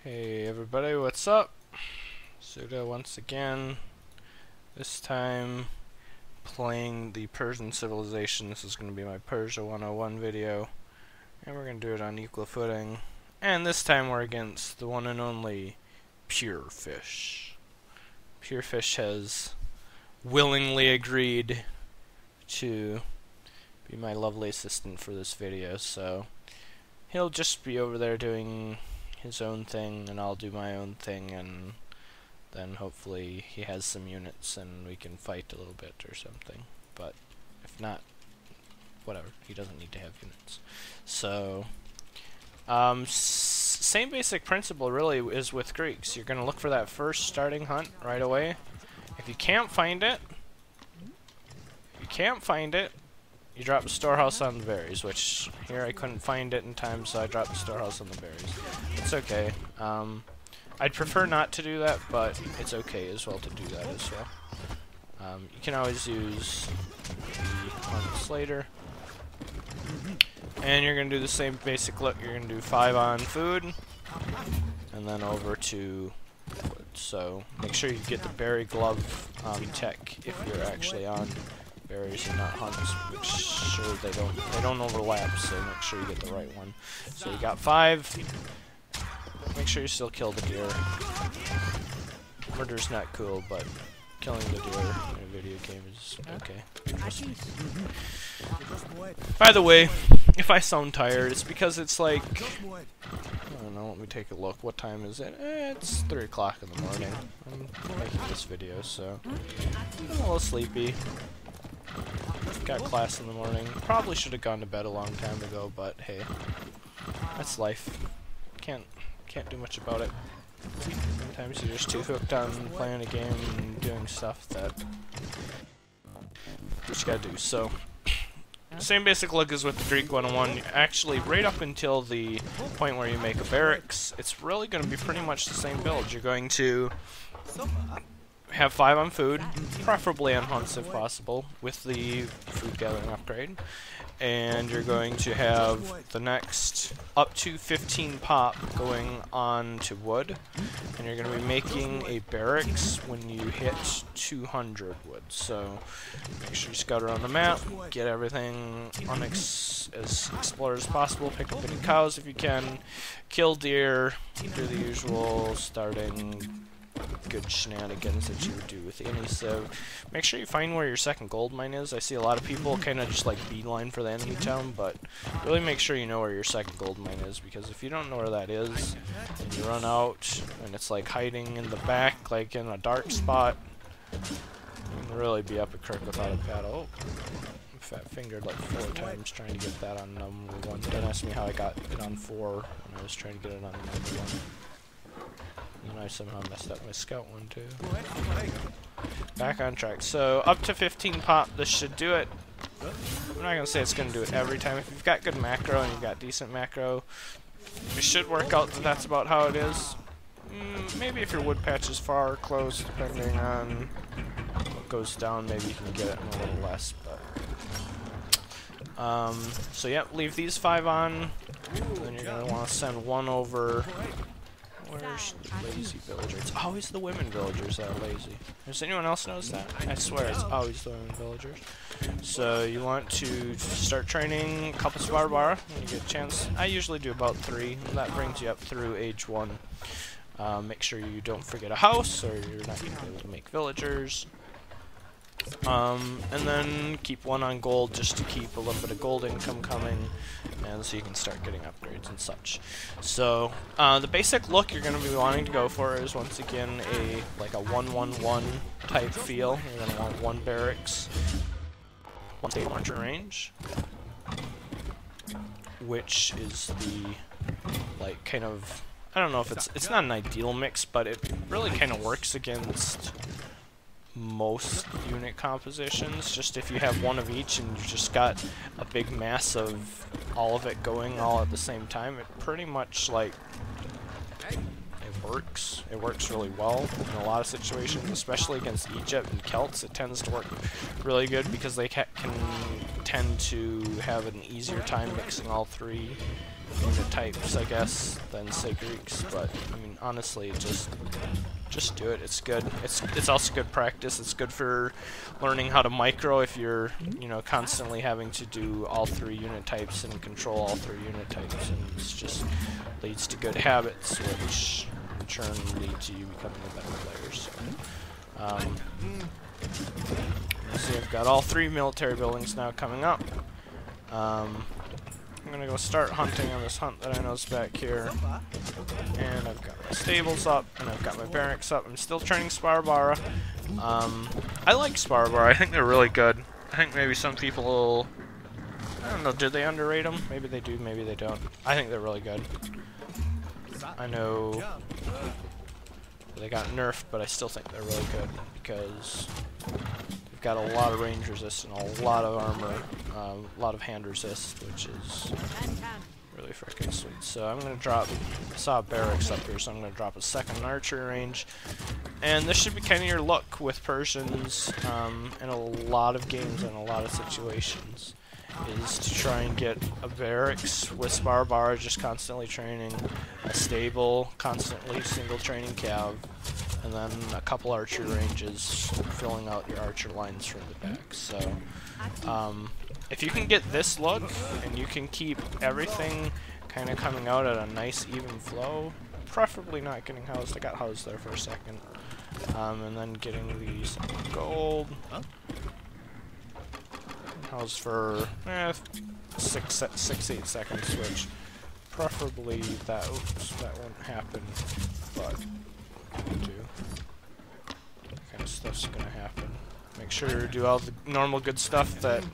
Hey everybody, what's up? Suda once again. This time playing the Persian civilization. This is going to be my Persia 101 video. And we're going to do it on equal footing. And this time we're against the one and only Pure Fish. Pure Fish has willingly agreed to be my lovely assistant for this video, so he'll just be over there doing his own thing and I'll do my own thing, and then hopefully he has some units and we can fight a little bit or something. But if not, whatever, he doesn't need to have units. So same basic principle really is with Greeks. You're gonna look for that first starting hunt right away. If you can't find it, you drop the storehouse on the berries, which here I couldn't find it in time, so I dropped the storehouse on the berries. It's okay. I'd prefer not to do that, but it's okay as well to do that as well. You can always use the hunts later. And you're going to do the same basic look. You're going to do 5 on food, and then over to wood. So make sure you get the berry glove tech if you're actually on berries and not hunts. Make sure they don't overlap, so make sure you get the right one. So you got 5. Make sure you still kill the deer. Murder's not cool, but killing the deer in a video game is okay. By the way, if I sound tired, it's because it's like, I don't know, let me take a look. What time is it? It's 3 o'clock in the morning. I'm making this video, so I'm a little sleepy. Got class in the morning. Probably should have gone to bed a long time ago, but hey, that's life. Can't do much about it. Sometimes you're just too hooked on playing a game and doing stuff that what you gotta do. So, same basic look as with the Greek 101. Actually, right up until the point where you make a barracks, it's really going to be pretty much the same build. You're going to have 5 on food, preferably on hunts if possible, with the food gathering upgrade. And you're going to have the next up to 15 pop going on to wood. And you're going to be making a barracks when you hit 200 wood. So make sure you scout around the map, get everything on as explored as possible, pick up any cows if you can, kill deer, do the usual starting good shenanigans that you would do with any civ. Make sure you find where your second gold mine is. I see a lot of people kind of just like beeline for the enemy town, but really make sure you know where your second gold mine is, because if you don't know where that is and you run out and it's like hiding in the back, like in a dark spot, you can really be up a creek without a paddle. Oh, fat fingered like 4 times trying to get that on number 1. Don't ask me how I got it on 4 when I was trying to get it on number 1. And I somehow messed up my scout one too. Back on track. So up to 15 pop, this should do it. I'm not gonna say it's gonna do it every time. If you've got good macro and you've got decent macro, it should work out that that's about how it is. Maybe if your wood patch is far or close, depending on what goes down, maybe you can get it in a little less. But so yeah, leave these 5 on. Then you're gonna want to send 1 over. Where's the lazy villager? It's always the women villagers that are lazy. Does anyone else notice that? I swear it's always the women villagers. So you want to start training a couple Sparbara when you get a chance. I usually do about 3, and that brings you up through age 1. Make sure you don't forget a house, or you're not going to be able to make villagers. And then keep 1 on gold just to keep a little bit of gold income coming, and so you can start getting upgrades and such. So the basic look you're going to be wanting to go for is once again like a 1-1-1 type feel. You're going to want 1 barracks, 1 state launcher range, which is the like kind of, I don't know if it's not an ideal mix, but it really kind of works against most unit compositions. Just if you have 1 of each and you've just got a big mass of all of it going all at the same time, it pretty much like it works. It works really well in a lot of situations, especially against Egypt and Celts. It tends to work really good because they can tend to have an easier time mixing all 3 unit types, I guess, than say Greeks. But I mean, honestly, just do it. It's good. It's also good practice. It's good for learning how to micro if you're, you know, constantly having to do all 3 unit types and control all 3 unit types, and it's just leads to good habits, which in turn lead to you becoming a better player. So, see, I've got all 3 military buildings now coming up. I'm gonna go start hunting on this hunt that I know is back here. And I've got my stables up, and I've got my barracks up. I'm still training Sparbara. I like Sparbara. I think they're really good. I think maybe some people will... I don't know, do they underrate them? Maybe they do, maybe they don't. I think they're really good. I know they got nerfed, but I still think they're really good because they've got a lot of range resist and a lot of armor, a lot of hand resist, which is really freaking sweet. So I'm gonna drop, I saw a barracks up here, so I'm gonna drop a 2nd archery range. And this should be kind of your look with Persians in a lot of games and a lot of situations, is to try and get a barracks with Sparbara just constantly training, a stable, constantly single training cav, and then a couple archery ranges filling out your archer lines from the back. So if you can get this look and you can keep everything kind of coming out at a nice even flow, preferably not getting housed. I got housed there for a second. And then getting the gold. Housed for 6-8 seconds, which preferably that won't happen, but do. That kind of stuff's gonna happen. Make sure you do all the normal good stuff that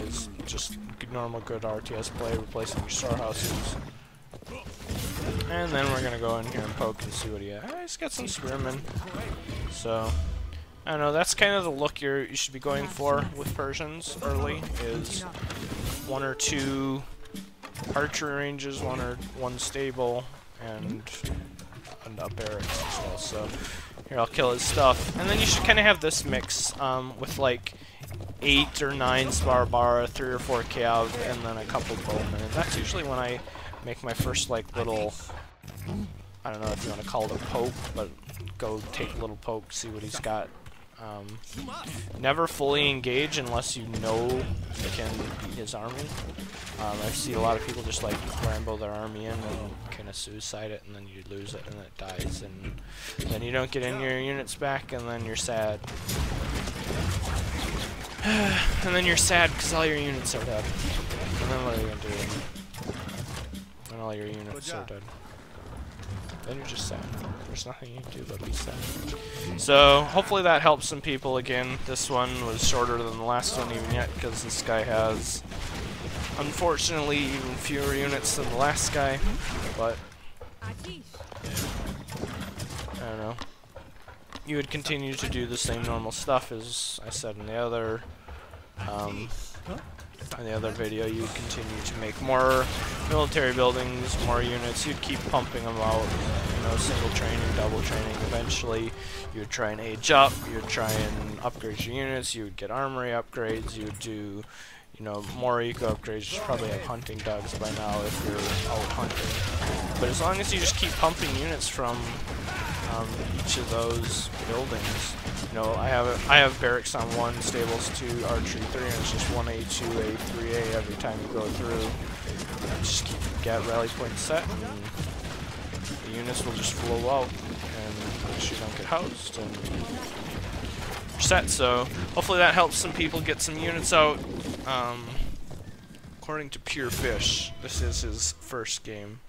is just normal good RTS play, replacing your storehouses. And then we're gonna go in here and poke and see what he has. He's got some spearmen. So I don't know, that's kind of the look you should be going for with Persians early, is 1 or 2 archery ranges, 1 stable, and a barracks as well. So here, I'll kill his stuff. And then you should kind of have this mix with like 8 or 9 Sparbara, 3 or 4 cav, and then a couple bowmen. And that's usually when I make my first like little, I don't know if you want to call it a poke, but go take a little poke, see what he's got. Never fully engage unless you know you can beat his army. I see a lot of people just like Rambo their army in and kind of suicide it, and then you lose it and it dies, and then you don't get any of your units back, and then you're sad. And then you're sad because all your units are dead. And then what are you gonna do? And all your units are dead. Then you're just sad. There's nothing you can do but be sad. So hopefully that helps some people. Again, this one was shorter than the last one even yet, because this guy has, unfortunately, even fewer units than the last guy. But I don't know. You would continue to do the same normal stuff as I said in the other video. You would continue to make more military buildings, more units. You'd keep pumping them out, you know, single training, double training. Eventually, you would try and age up. You would try and upgrade your units. You would get armory upgrades. You would do, you know, more eco upgrades. You should probably have hunting dogs by now if you're out hunting. But as long as you just keep pumping units from each of those buildings, you know, I have barracks on 1, stables 2, archery 3, and it's just 1A, 2A, 3A every time you go through. Just keep rally points set, and the units will just flow out, and make sure you don't get housed, and you're set. So hopefully that helps some people get some units out. According to Pure Fish, this is his first game.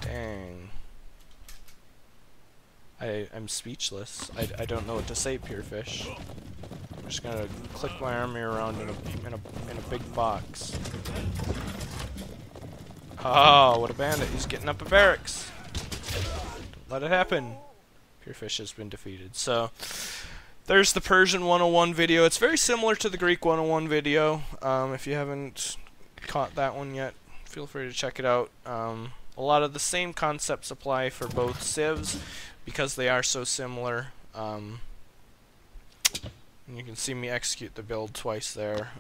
Dang. I'm speechless. I don't know what to say, Pure Fish. I'm just gonna click my army around in a big box. Oh, what a bandit! He's getting up a barracks. Let it happen. Pure Fish has been defeated. So there's the Persian 101 video. It's very similar to the Greek 101 video. If you haven't caught that one yet, feel free to check it out. A lot of the same concepts apply for both civs, because they are so similar. And you can see me execute the build twice there.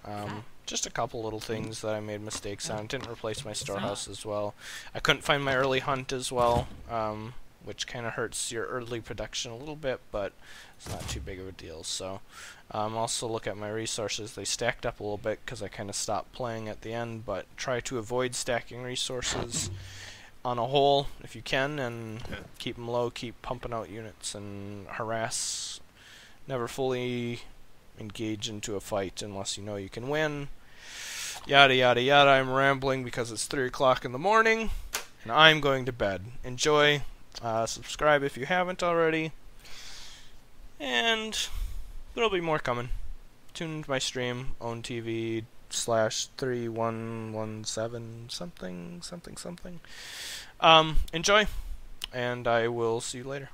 just a couple little things that I made mistakes on. Didn't replace my storehouse as well. I couldn't find my early hunt as well, which kind of hurts your early production a little bit, but it's not too big of a deal. So also look at my resources. They stacked up a little bit because I kind of stopped playing at the end, but try to avoid stacking resources on a whole if you can, and keep them low, keep pumping out units and harass. Never fully engage into a fight unless you know you can win. Yada yada yada. I'm rambling because it's 3 o'clock in the morning and I'm going to bed. Enjoy. Subscribe if you haven't already. And there'll be more coming. Tune into my stream, OwnTV/3117 something. Enjoy, and I will see you later.